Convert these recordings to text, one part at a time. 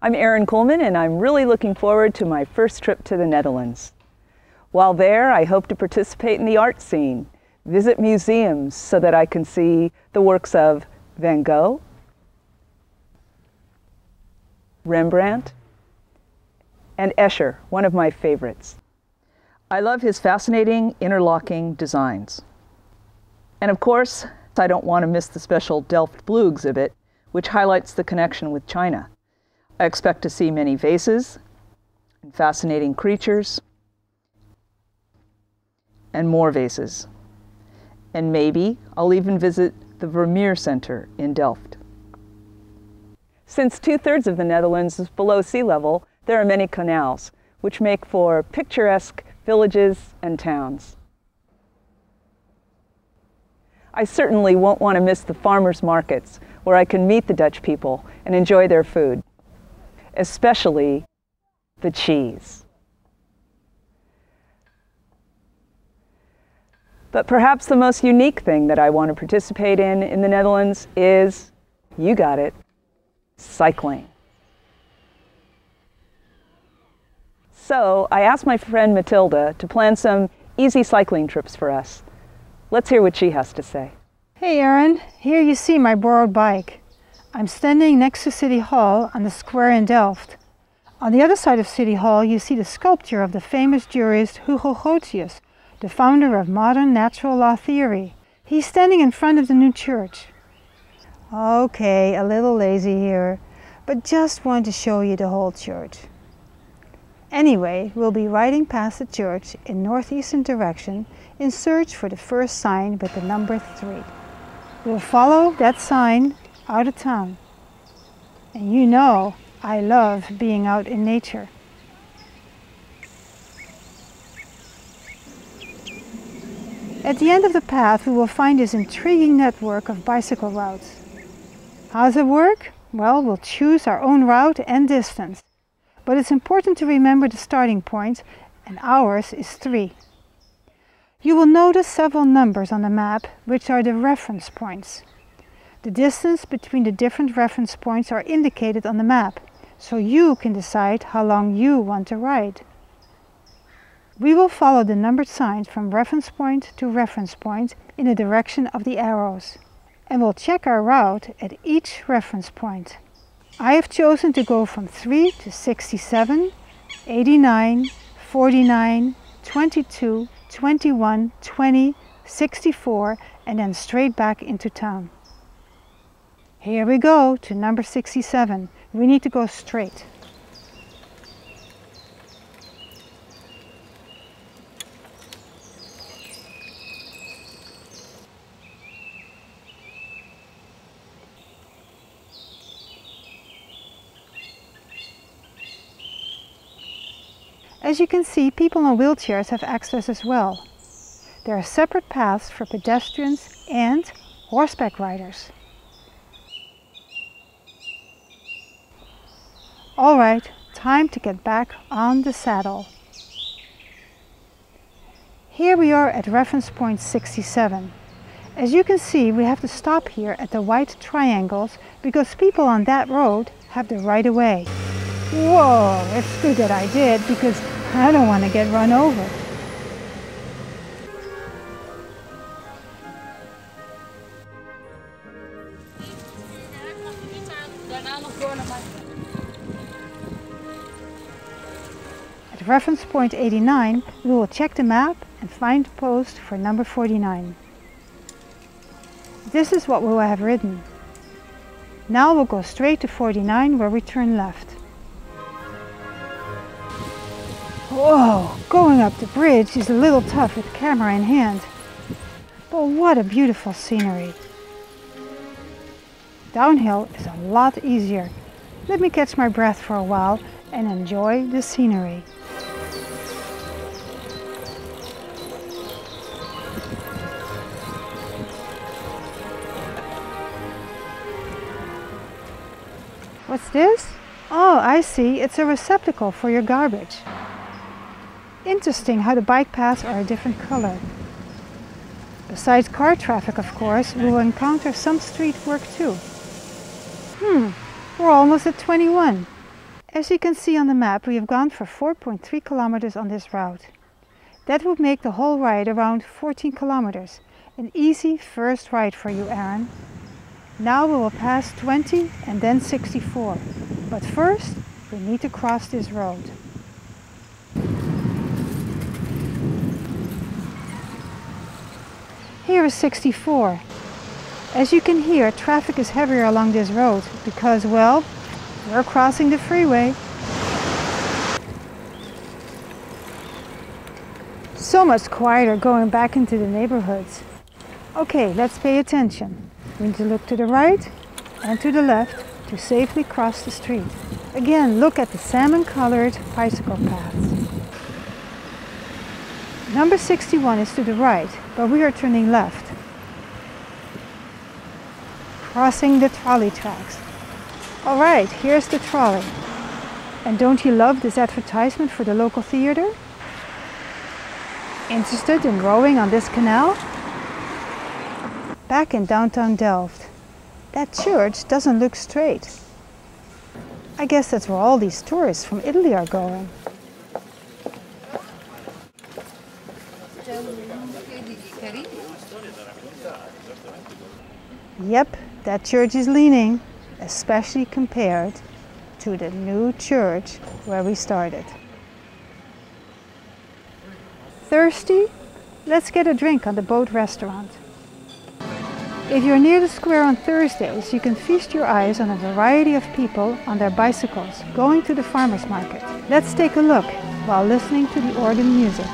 I'm Erin Coolman, and I'm really looking forward to my first trip to the Netherlands. While there, I hope to participate in the art scene, visit museums so that I can see the works of Van Gogh, Rembrandt, and Escher, one of my favorites. I love his fascinating interlocking designs. And of course, I don't want to miss the special Delft Blue exhibit, which highlights the connection with China. I expect to see many vases and fascinating creatures and more vases. And maybe I'll even visit the Vermeer Center in Delft. Since 2/3 of the Netherlands is below sea level, there are many canals, which make for picturesque villages and towns. I certainly won't want to miss the farmers' markets, where I can meet the Dutch people and enjoy their food, especially the cheese. But perhaps the most unique thing that I want to participate in the Netherlands is, you got it, cycling. So I asked my friend Mathilde to plan some easy cycling trips for us. Let's hear what she has to say. Hey Erin, here you see my borrowed bike. I'm standing next to City Hall on the square in Delft. On the other side of City Hall you see the sculpture of the famous jurist Hugo Grotius, the founder of modern natural law theory. He's standing in front of the new church. Okay, a little lazy here, but just want to show you the whole church. Anyway, we'll be riding past the church in northeastern direction in search for the first sign with the number 3. We'll follow that sign out of town. And you know, I love being out in nature. At the end of the path, we will find this intriguing network of bicycle routes. How does it work? Well, we'll choose our own route and distance. But it's important to remember the starting point, and ours is 3. You will notice several numbers on the map, which are the reference points. The distance between the different reference points are indicated on the map, so you can decide how long you want to ride. We will follow the numbered signs from reference point to reference point in the direction of the arrows, and we'll check our route at each reference point. I have chosen to go from 3 to 67, 89, 49, 22, 21, 20, 64, and then straight back into town. Here we go to number 67. We need to go straight. As you can see, people in wheelchairs have access as well. There are separate paths for pedestrians and horseback riders. All right, time to get back on the saddle. Here we are at reference point 67. As you can see, we have to stop here at the white triangles because people on that road have the right of way. Whoa, it's good that I did because I don't want to get run over. At reference point 89, we will check the map and find the post for number 49. This is what we will have ridden. Now we'll go straight to 49 where we turn left. Whoa, going up the bridge is a little tough with camera in hand. But what a beautiful scenery. Downhill is a lot easier. Let me catch my breath for a while and enjoy the scenery. What's this? Oh, I see. It's a receptacle for your garbage. Interesting how the bike paths are a different color. Besides car traffic, of course, we will encounter some street work too. We're almost at 21. As you can see on the map, we have gone for 4.3 kilometers on this route. That would make the whole ride around 14 kilometers. An easy first ride for you, Erin. Now we will pass 20 and then 64. But first, we need to cross this road. Here is 64. As you can hear, traffic is heavier along this road because, well, we're crossing the freeway. So much quieter going back into the neighborhoods. Okay, let's pay attention. We need to look to the right and to the left to safely cross the street. Again, look at the salmon-colored bicycle paths. Number 61 is to the right, but we are turning left. Crossing the trolley tracks. All right, here's the trolley. And don't you love this advertisement for the local theater? Interested in rowing on this canal? Back in downtown Delft. That church doesn't look straight. I guess that's where all these tourists from Italy are going. Yep, that church is leaning, especially compared to the new church where we started. Thirsty? Let's get a drink on the boat restaurant. If you're near the square on Thursdays, you can feast your eyes on a variety of people on their bicycles going to the farmers market. Let's take a look while listening to the organ music.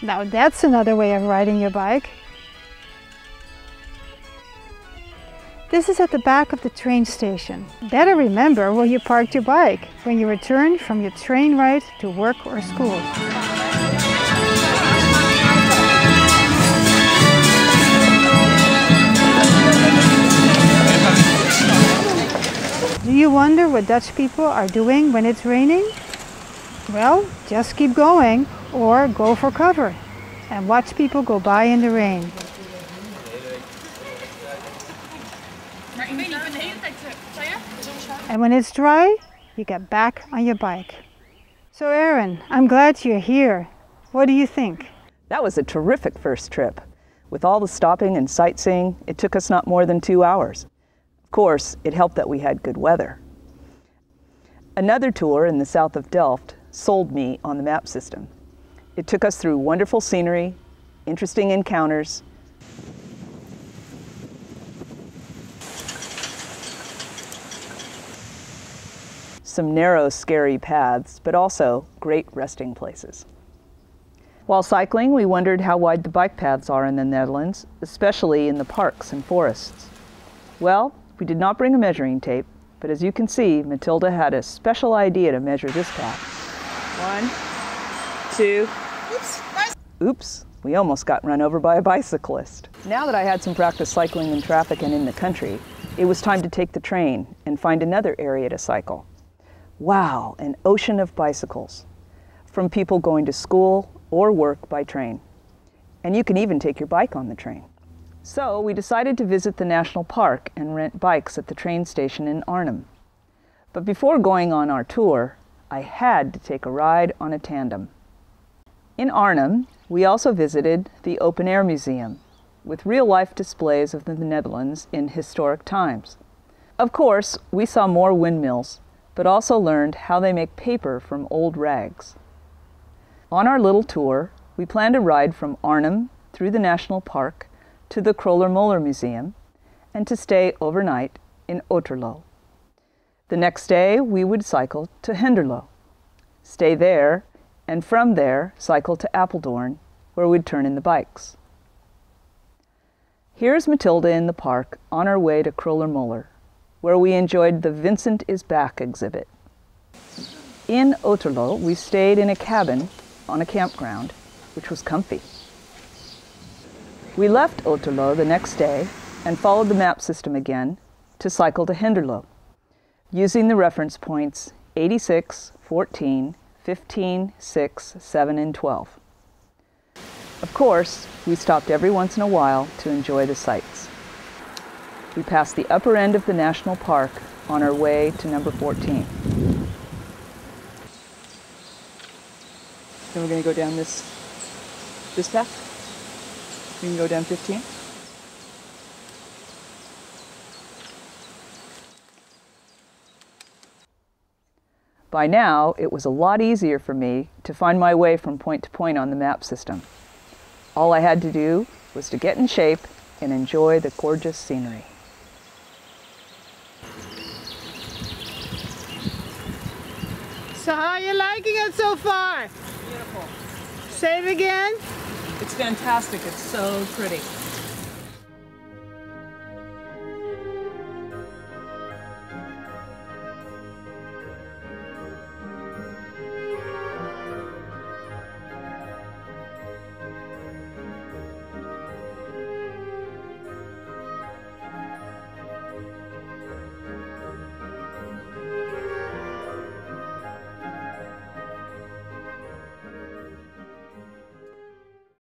Now that's another way of riding your bike. This is at the back of the train station. Better remember where you parked your bike when you return from your train ride to work or school. Do you wonder what Dutch people are doing when it's raining? Well, just keep going or go for cover and watch people go by in the rain. Maar ik weet niet, ik ben de hele tijd And when it's dry, you get back on your bike. So Erin, I'm glad you're here. What do you think? That was a terrific first trip. With all the stopping and sightseeing, it took us not more than 2 hours. Of course, it helped that we had good weather. Another tour in the south of Delft sold me on the map system. It took us through wonderful scenery, interesting encounters, some narrow, scary paths, but also great resting places. While cycling, we wondered how wide the bike paths are in the Netherlands, especially in the parks and forests. Well, we did not bring a measuring tape, but as you can see, Mathilde had a special idea to measure this path. 1, 2, oops, we almost got run over by a bicyclist. Now that I had some practice cycling in traffic and in the country, it was time to take the train and find another area to cycle. Wow, an ocean of bicycles, from people going to school or work by train. And you can even take your bike on the train. So we decided to visit the national park and rent bikes at the train station in Arnhem. But before going on our tour, I had to take a ride on a tandem. In Arnhem, we also visited the Open Air Museum, with real-life displays of the Netherlands in historic times. Of course, we saw more windmills, but also learned how they make paper from old rags. On our little tour, we planned a ride from Arnhem through the national park to the Kröller-Müller Museum and to stay overnight in Otterlo. The next day, we would cycle to Henderlo, stay there, and from there, cycle to Apeldoorn, where we'd turn in the bikes. Here's Mathilde in the park on our way to Kröller-Müller, where we enjoyed the Vincent is Back exhibit. In Otterlo, we stayed in a cabin on a campground, which was comfy. We left Otterlo the next day and followed the map system again to cycle to Henderlo, using the reference points 86, 14, 15, 6, 7, and 12. Of course, we stopped every once in a while to enjoy the sights. We passed the upper end of the national park on our way to number 14. Then we're going to go down this path. We can go down 15. By now, it was a lot easier for me to find my way from point to point on the map system. All I had to do was to get in shape and enjoy the gorgeous scenery. So how are you liking it so far? Beautiful. Say it again. It's fantastic. It's so pretty.